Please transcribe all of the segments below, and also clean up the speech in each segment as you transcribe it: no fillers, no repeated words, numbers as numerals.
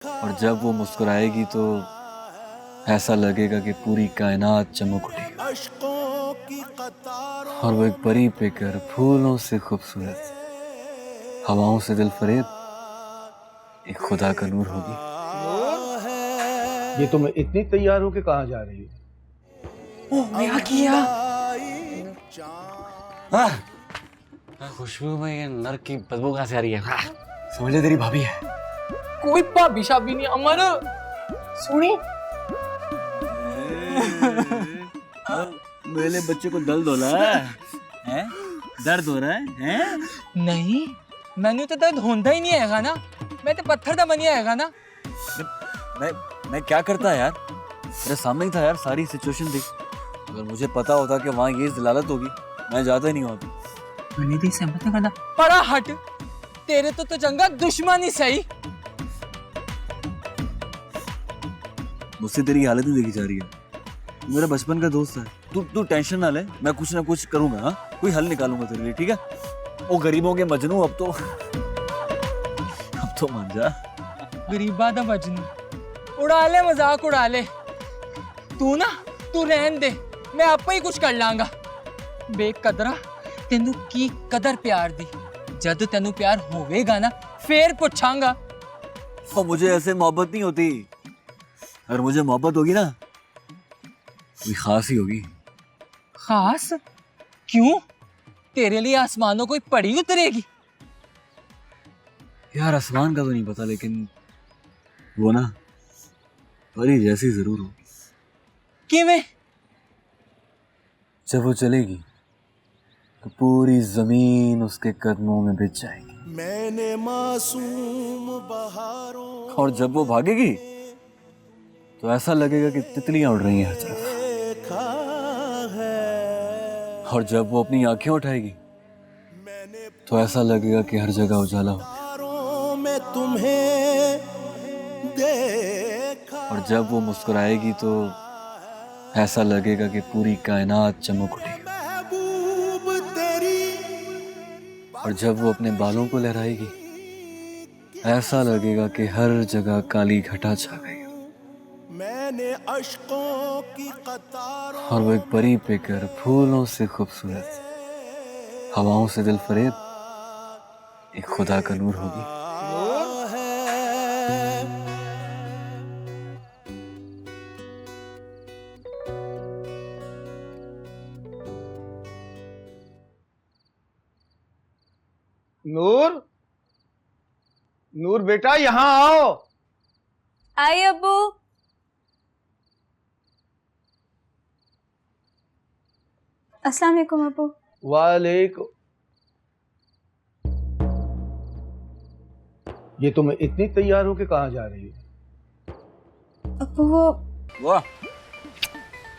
और जब वो मुस्कुराएगी तो ऐसा लगेगा कि पूरी कायनात चमक उठी और वो एक परी पेकर फूलों से खूबसूरत, हवाओं से दिल फरेब, एक खुदा का नूर होगी। ये तुम इतनी तैयार हो के कहाँ जा रही हो? ओह किया खुशबू में ये नर की बदबू कहाँ से आ रही है? समझ ले तेरी भाभी है। कोई भाभी शाबी नहीं अमर सुनी मेरे बच्चे को दर्द हो रहा है? दर्द हो रहा है? नहीं मैंने तो दर्द होता ही नहीं है ना, मैं तो पत्थर दा बनिया है ना। मैं क्या करता यार, तेरे सामने ही था यार, सारी सिचुएशन थी। अगर मुझे पता होता कि वहाँ ये जलालत होगी मैं जाता ही नहीं होता। मैंने दी सहमत है करना पड़ा हट, तेरे तो चंगा दुश्मन ही सही। मुझसे तेरी हालत नहीं देखी जा रही है, तू मेरा बचपन का दोस्त है। तू टेंशन ना ले, मैं कुछ ना कुछ करूंगा। हाँ, कोई हल निकालूंगा तेरे लिए, ठीक है? वो गरीबों के मजनू अब तो मान जा। गरीबा दा मजनू उड़ा ले, मजाक उड़ा ले। तू रहन दे, मैं आपे ही कुछ कर लांगा। बेकदरा तेनू की कदर प्यार दी, जद तेनू प्यार होवेगा ना फिर पूछांगा। और मुझे ऐसे मोहब्बत नहीं होती, अगर मुझे मोहब्बत होगी ना कोई खास ही होगी। खास क्यों? तेरे लिए आसमानों कोई पड़ी उतरेगी? यार आसमान का तो नहीं पता, लेकिन वो ना परी जैसी जरूर होगी। किवें? जब वो चलेगी तो पूरी जमीन उसके कदमों में बिछ जाएगी। मैंने मासूम बहारों और जब वो भागेगी तो ऐसा लगेगा कि तितलियां उड़ रही हैं हर तरफ। और जब वो अपनी आंखें उठाएगी तो ऐसा लगेगा कि हर जगह उजाला हो। और जब वो मुस्कुराएगी तो ऐसा लगेगा कि पूरी कायनात चमक उठी। और जब वो अपने बालों को लहराएगी ऐसा लगेगा कि हर जगह काली घटा छा गई। और वो एक परी पेकर फूलों से खूबसूरत, हवाओं से दिल फरेब, एक खुदा का नूर होगी। नूर, नूर बेटा यहाँ आओ। आई अब्बू। अस्सलाम वालेकुम अब्बू। वालेकुम। ये तुम इतनी तैयार हो के कहाँ जा रही हो? अब्बू वो वाह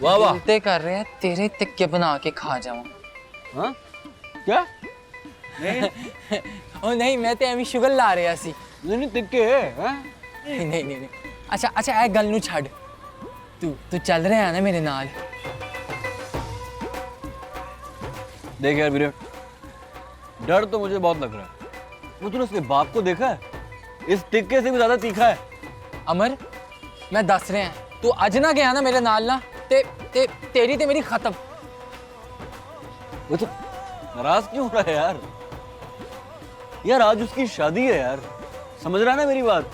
वाह वाह, ते कर रहे हैं तेरे तिक्के बना के खा जाऊं। हाँ क्या? ओ नहीं, मैं तो एवी शुगर ला रहा सी। नहीं तिक्के है? नहीं। अच्छा ए गल नू छड़, तू चल रहा है ना मेरे नाल? देख यार वीरे, डर तो मुझे बहुत लग रहा है। वो तूने उसके बाप को देखा है? इस टिक्के से भी ज्यादा तीखा है। अमर मैं दस रहा है, तू अज ना गया ना मेरे नाल ना ते तेरी ते मेरी खत्म। वो तो नाराज क्यों हो रहा है यार? यार आज उसकी शादी है यार, समझ रहा है ना मेरी बात?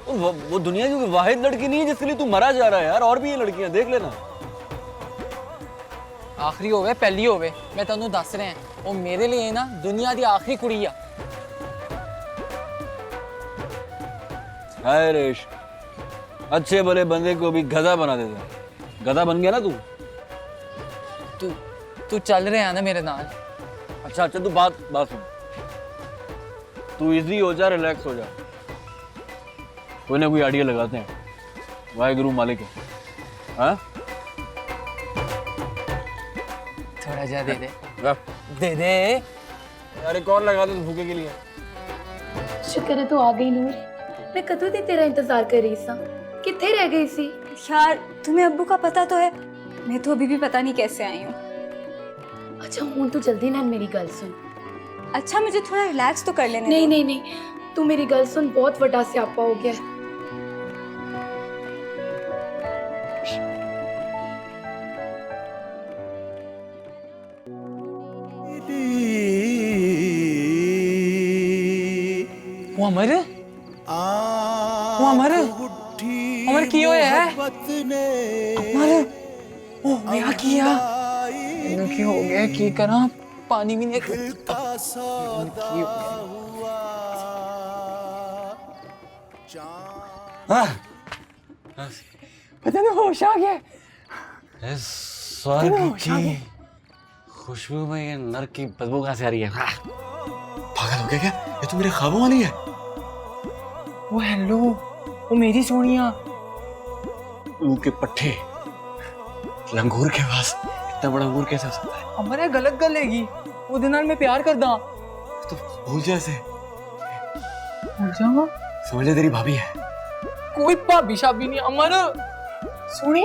वो दुनिया की वाहिद लड़की नहीं है जिसके लिए तू मरा जा रहा है यार, और भी ये लड़कियां देख लेना। आखिरी होवे पहली होवे, मैं तेनू दस रहा है, वो मेरे लिए ना दुनिया की आखिरी कुड़ी आ। हाय रेश, अच्छे भले बंदे को भी गधा बना देता है। गधा बन गया ना तू चल रहा है ना मेरे नाल? अच्छा तू बात सुन, तू इजी हो जा, रिलैक्स हो जा, कोई ना कोई आइडिया लगाते हैं। वाहेगुरु मालिक है। हाँ थोड़ा जा दे दे। यार एक और लगा दे तो भूखे के लिए। शुक्र है तू आ गई नूर, मैं कदों दी तेरा इंतजार कर रही सा, किथे रह गई सी? यार तुम्हें अब्बू का पता तो है, मैं तो अभी भी पता नहीं कैसे आई हूँ। अच्छा हुन तू जल्दी ना मेरी गल सुन। अच्छा मुझे थोड़ा रिलैक्स तो कर लेने नहीं, तू मेरी गल सुन, बहुत बड़ा स्यापा हो गया है। अमर ओ अमर अमर की होया है अमर ओ क्या किया इन्हें की हो गया की करा पानी भी नहीं की पता नहीं होश आ गया स्वर्ग की खुशबू में ये नर की बदबू कहाँ से आ रही है? पागल हो गया क्या? ये तो मेरे ख्वाबों वाली है। वो हेलो वो मेरी सोनिया ऊ के पट्टे लंगूर के पास इतना बड़ा अंगूर कैसे हो सकता है? अमर गलत गलेगी वो नाल मैं प्यार करदा तो भूल जा इसे। भूल जाऊंगा समझ ले तेरी भाभी है। कोई भाभी शाबी नहीं अमर सुनी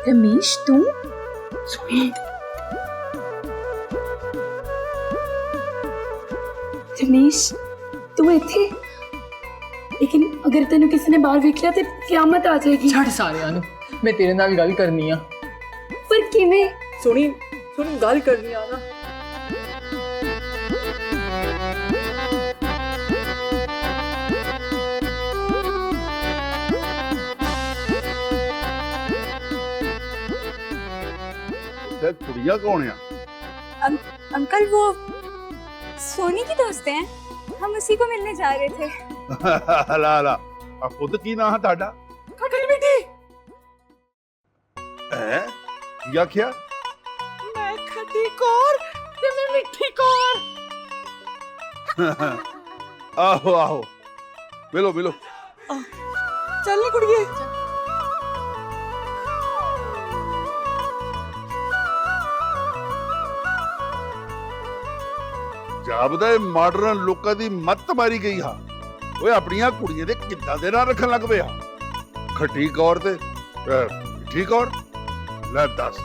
रमेश तू सुनी रमेश तू इथे लेकिन अगर तेन किसी ने बाहर वेख लिया तो क्यामत आ जाएगी छड़ सारे मैं तेरे नाल गल करनी आ पर किवें सुनी सुनी गल करनी आ ना कुड़िया कौन है? अंकल वो सोनी की दोस्त हैं, हम उसी को मिलने जा रहे थे। ला ला खुद की ना है ताड़ा खटल बेटी है क्या क्या मैं खटी कौर ते मैं मिठी कौर आहो आहो मिलो मिलो चल नी कुड़िए ਜਾਪਦਾ ਇਹ ਮਾਡਰਨ ਲੋਕਾਂ ਦੀ ਮੱਤ ਮਾਰੀ ਗਈ ਆ ਓਏ ਆਪਣੀਆਂ ਕੁੜੀਆਂ ਦੇ ਕਿੱਦਾਂ ਦੇ ਨਾਂ ਰੱਖਣ ਲੱਗ ਪਿਆ ਖੱਟੀ ਕੌਰ ਤੇ ਮਿੱਠੀ ਕੌਰ ਲੈ ਦੱਸ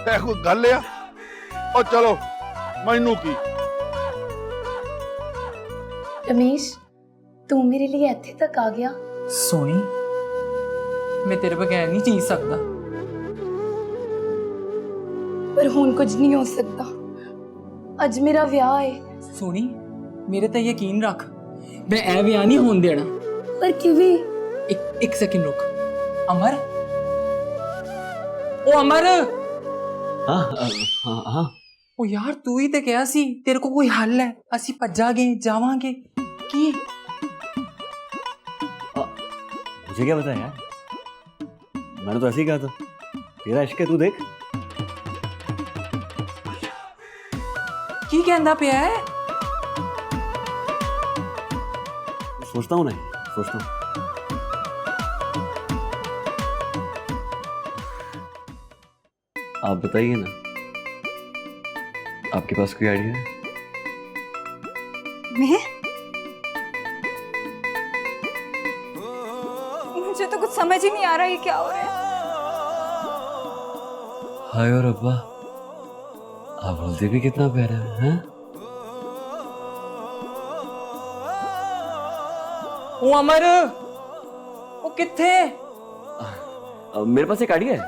ਇਹ ਕੋਈ ਗੱਲ ਆ ਉਹ ਚਲੋ ਮੈਨੂੰ ਕੀ रमेश तू मेरे लिए इथे तक आ गया सोनी मैं तेरे बगैर नहीं जी सकता पर हुन कुछ नहीं हो सकता अज मेरा ब्याह है सोनी मेरे ते यकीन रख मैं ए ब्याह नहीं होने देना पर किवें एक सेकंड रुक अमर ओ अमर हाँ हाँ हाँ ओ यार तू ही ते कहा सी तेरे को कोई हल है असी भज्जागे जावांगे की मुझे क्या पता यार मैंने तो ऐसे ही कहा था तेरा इश्क है तू देख की कहंदा पिया है सोचता हूँ नहीं सोचता हूँ आप बताइए ना आपके पास कोई आइडिया है मैं मुझे तो कुछ समझ ही नहीं आ रहा ये क्या हो रहा है। हाय और अब्बा आप बोलते भी कितना प्यारा है हैं? ओ अमर ओ किथे मेरे पास एक आइडिया है